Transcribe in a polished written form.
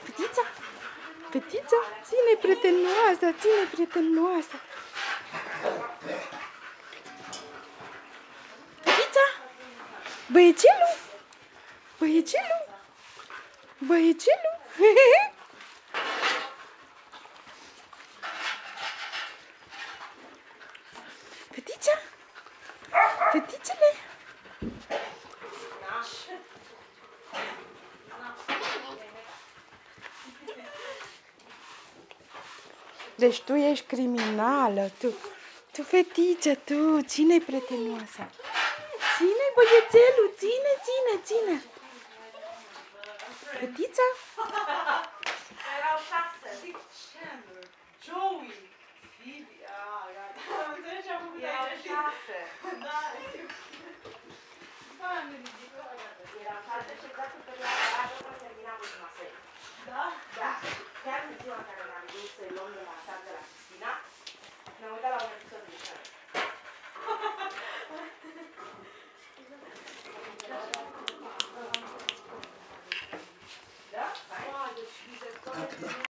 Fetița? Fetița? Ține prietenoasa, ține prietenoasa. Fetița? Băiecelul? Băiecelul? Băiecelul? Fetița? Fetițele? Deci tu ești criminală, tu fetiță, tu, ține-i prietenoasa. Ține băiețelul, ține. Fetița? Erau 6. Joey, Phoebe, gata. Înțelegi ce am făcut aici? Erau 6. Da,